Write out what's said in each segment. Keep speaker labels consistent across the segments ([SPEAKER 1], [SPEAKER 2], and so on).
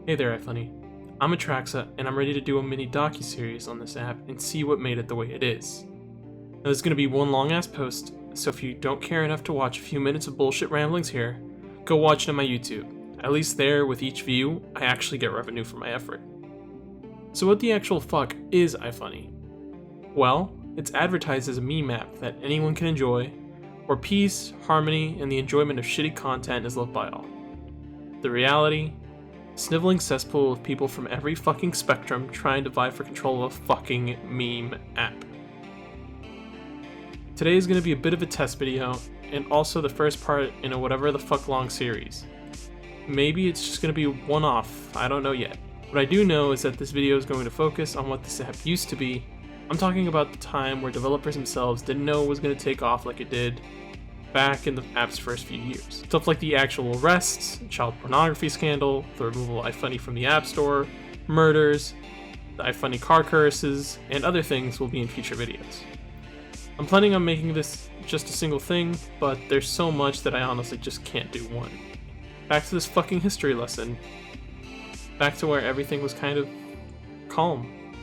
[SPEAKER 1] Hey there, Ifunny. I'm Atraxa, and I'm ready to do a mini docu-series on this app and see what made it the way it is. Now, there's gonna be one long-ass post, so if you don't care enough to watch a few minutes of bullshit ramblings here, go watch it on my YouTube. At least there, with each view, I actually get revenue for my effort. So what the actual fuck is Ifunny? Well, it's advertised as a meme app that anyone can enjoy, where peace, harmony, and the enjoyment of shitty content is loved by all. The reality? Sniveling cesspool of people from every fucking spectrum trying to vie for control of a fucking meme app. Today is going to be a bit of a test video, and also the first part in a whatever the fuck long series. Maybe it's just going to be one-off, I don't know yet. What I do know is that this video is going to focus on what this app used to be. I'm talking about the time where developers themselves didn't know it was going to take off like it did back in the app's first few years. Stuff like the actual arrests, child pornography scandal, the removal of Ifunny from the App Store, murders, the Ifunny car curses, and other things will be in future videos. I'm planning on making this just a single thing, but there's so much that I honestly just can't do one. Back to this fucking history lesson. Back to where everything was kind of calm.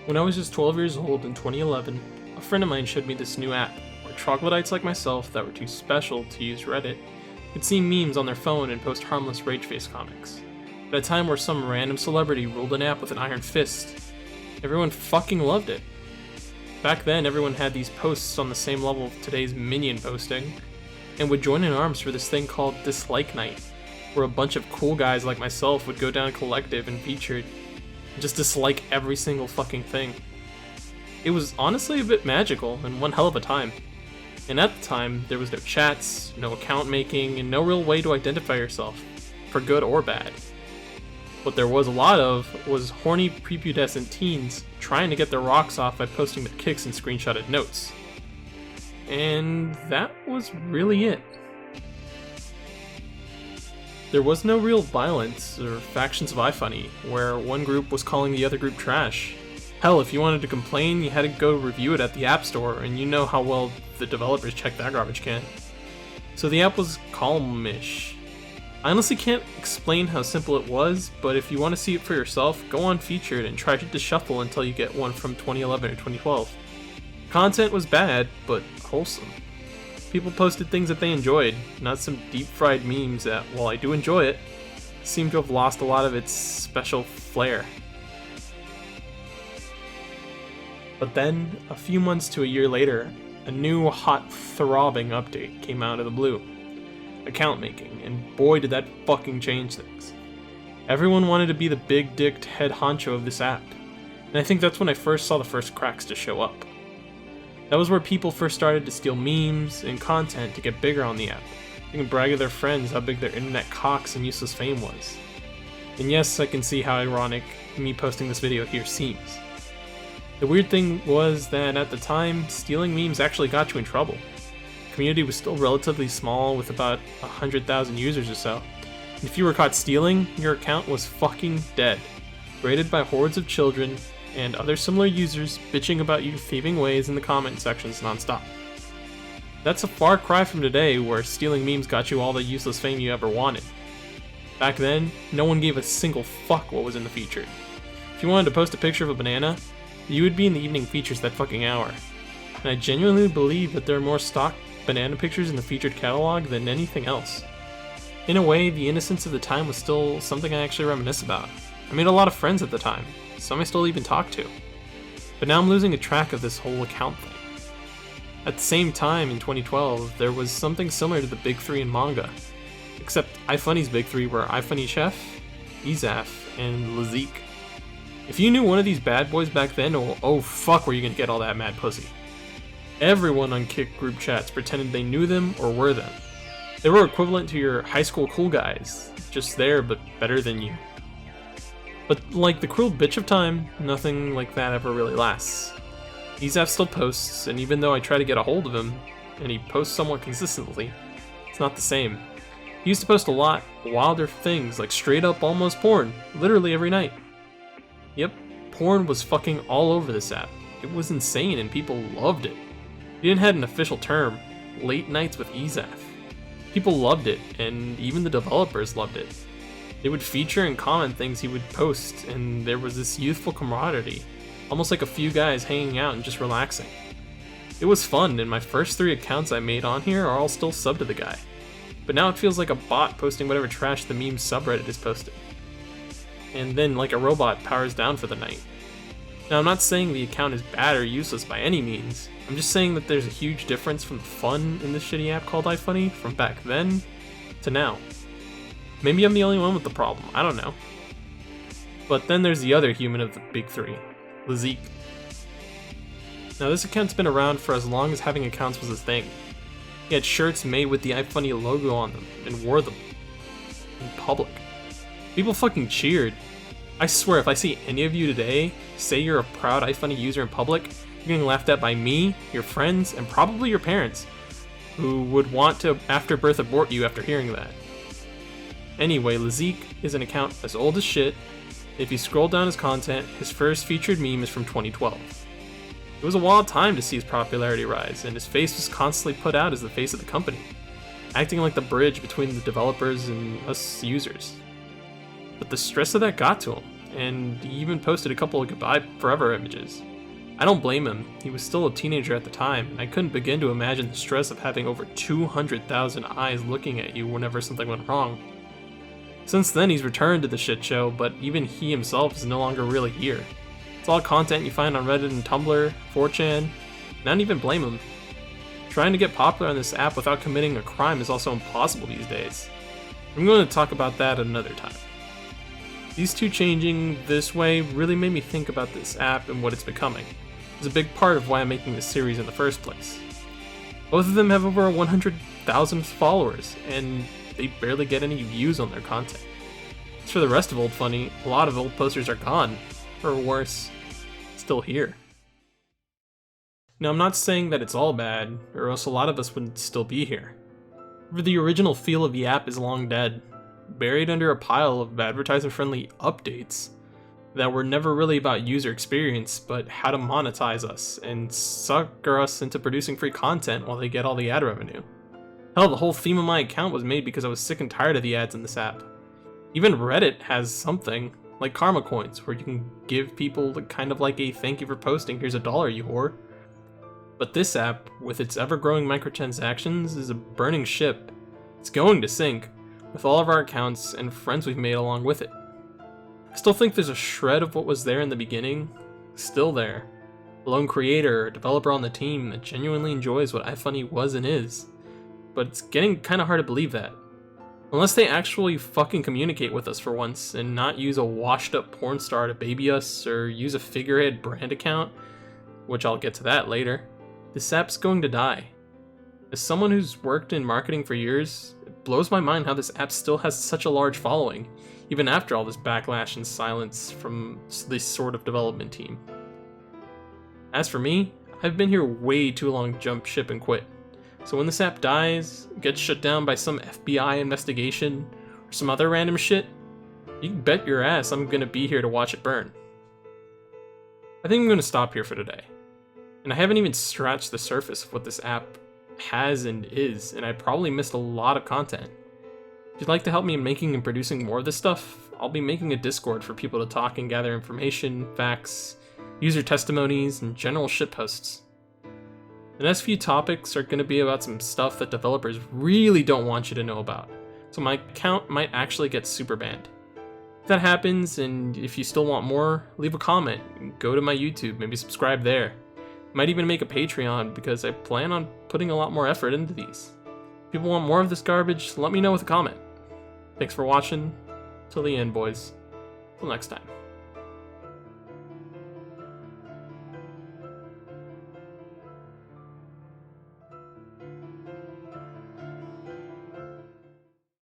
[SPEAKER 1] When I was just 12 years old in 2011, a friend of mine showed me this new app, where troglodytes like myself that were too special to use Reddit could see memes on their phone and post harmless rage-face comics. At a time where some random celebrity ruled an app with an iron fist, everyone fucking loved it. Back then, everyone had these posts on the same level of today's minion posting, and would join in arms for this thing called Dislike Night, where a bunch of cool guys like myself would go down a collective and featured and just dislike every single fucking thing. It was honestly a bit magical and one hell of a time. And at the time, there was no chats, no account making, and no real way to identify yourself, for good or bad. What there was a lot of was horny prepubescent teens trying to get their rocks off by posting their kicks in screenshotted notes. And that was really it. There was no real violence or factions of Ifunny, where one group was calling the other group trash. Hell, if you wanted to complain, you had to go review it at the App Store, and you know how well the developers check that garbage can. So the app was calm-ish. I honestly can't explain how simple it was, but if you want to see it for yourself, go on Featured and try to shuffle until you get one from 2011 or 2012. Content was bad, but wholesome. People posted things that they enjoyed, not some deep-fried memes that, while I do enjoy it, seem to have lost a lot of its special flair. But then, a few months to a year later, a new hot throbbing update came out of the blue. Account making, and boy did that fucking change things. Everyone wanted to be the big-dicked head honcho of this app, and I think that's when I first saw the first cracks to show up. That was where people first started to steal memes and content to get bigger on the app. They can brag to their friends how big their internet cocks and useless fame was. And yes, I can see how ironic me posting this video here seems. The weird thing was that at the time, stealing memes actually got you in trouble. The community was still relatively small with about 100,000 users or so. And if you were caught stealing, your account was fucking dead, raided by hordes of children and other similar users bitching about you thieving ways in the comment sections nonstop. That's a far cry from today, where stealing memes got you all the useless fame you ever wanted. Back then, no one gave a single fuck what was in the featured. If you wanted to post a picture of a banana, you would be in the evening features that fucking hour. And I genuinely believe that there are more stock banana pictures in the featured catalog than anything else. In a way, the innocence of the time was still something I actually reminisce about. I made a lot of friends at the time, some I still even talk to. But now I'm losing a track of this whole account thing. At the same time, in 2012, there was something similar to the Big Three in manga. Except Ifunny's Big Three were Ifunny Chef, Izaf, and Lazik. If you knew one of these bad boys back then, oh fuck were you gonna get all that mad pussy. Everyone on Kick group chats pretended they knew them or were them. They were equivalent to your high school cool guys, just there but better than you. But like the cruel bitch of time, nothing like that ever really lasts. Izaf still posts, and even though I try to get a hold of him, and he posts somewhat consistently, it's not the same. He used to post a lot wilder things, like straight up almost porn, literally every night. Yep, porn was fucking all over this app. It was insane and people loved it. He even had an official term, late nights with Izaf. People loved it, and even the developers loved it. They would feature and comment things he would post, and there was this youthful camaraderie, almost like a few guys hanging out and just relaxing. It was fun, and my first 3 accounts I made on here are all still subbed to the guy. But now it feels like a bot posting whatever trash the meme subreddit is posting. And then, like a robot, powers down for the night. Now, I'm not saying the account is bad or useless by any means. I'm just saying that there's a huge difference from the fun in this shitty app called Ifunny from back then to now. Maybe I'm the only one with the problem, I don't know. But then there's the other human of the big 3, Lazik. Now, this account's been around for as long as having accounts was a thing. He had shirts made with the Ifunny logo on them and wore them in public. People fucking cheered. I swear, if I see any of you today say you're a proud Ifunny user in public, you're getting laughed at by me, your friends, and probably your parents, who would want to after-birth abort you after hearing that. Anyway, Lazik is an account as old as shit. If you scroll down his content, his first featured meme is from 2012. It was a wild time to see his popularity rise, and his face was constantly put out as the face of the company, acting like the bridge between the developers and us users. But the stress of that got to him, and he even posted a couple of goodbye forever images. I don't blame him, he was still a teenager at the time, and I couldn't begin to imagine the stress of having over 200,000 eyes looking at you whenever something went wrong. Since then, he's returned to the shit show, but even he himself is no longer really here. It's all content you find on Reddit and Tumblr, 4chan, and I don't even blame him. Trying to get popular on this app without committing a crime is also impossible these days. I'm going to talk about that at another time. These two changing this way really made me think about this app and what it's becoming. It's a big part of why I'm making this series in the first place. Both of them have over 100,000 followers, and they barely get any views on their content. As for the rest of Old Funny, a lot of old posters are gone, or worse, still here. Now, I'm not saying that it's all bad, or else a lot of us would still be here. The original feel of the app is long dead, buried under a pile of advertiser-friendly updates that were never really about user experience, but how to monetize us and sucker us into producing free content while they get all the ad revenue. Hell, the whole theme of my account was made because I was sick and tired of the ads in this app. Even Reddit has something, like karma coins, where you can give people kind of like a thank you for posting, here's $1 you whore. But this app, with its ever-growing microtransactions, is a burning ship. It's going to sink, with all of our accounts and friends we've made along with it. I still think there's a shred of what was there in the beginning, still there. A lone creator or developer on the team that genuinely enjoys what Ifunny was and is. But it's getting kinda hard to believe that. Unless they actually fucking communicate with us for once, and not use a washed up porn star to baby us, or use a figurehead brand account, which I'll get to that later, this app's going to die. As someone who's worked in marketing for years, it blows my mind how this app still has such a large following, even after all this backlash and silence from this sort of development team. As for me, I've been here way too long to jump ship and quit. So when this app dies, gets shut down by some FBI investigation, or some other random shit, you can bet your ass I'm gonna be here to watch it burn. I think I'm gonna stop here for today. And I haven't even scratched the surface of what this app has and is, and I probably missed a lot of content. If you'd like to help me in making and producing more of this stuff, I'll be making a Discord for people to talk and gather information, facts, user testimonies, and general shitposts. The next few topics are going to be about some stuff that developers really don't want you to know about, so my account might actually get super banned. If that happens, and if you still want more, leave a comment, and go to my YouTube, maybe subscribe there. Might even make a Patreon, because I plan on putting a lot more effort into these. If people want more of this garbage, let me know with a comment. Thanks for watching. Till the end, boys. Till next time.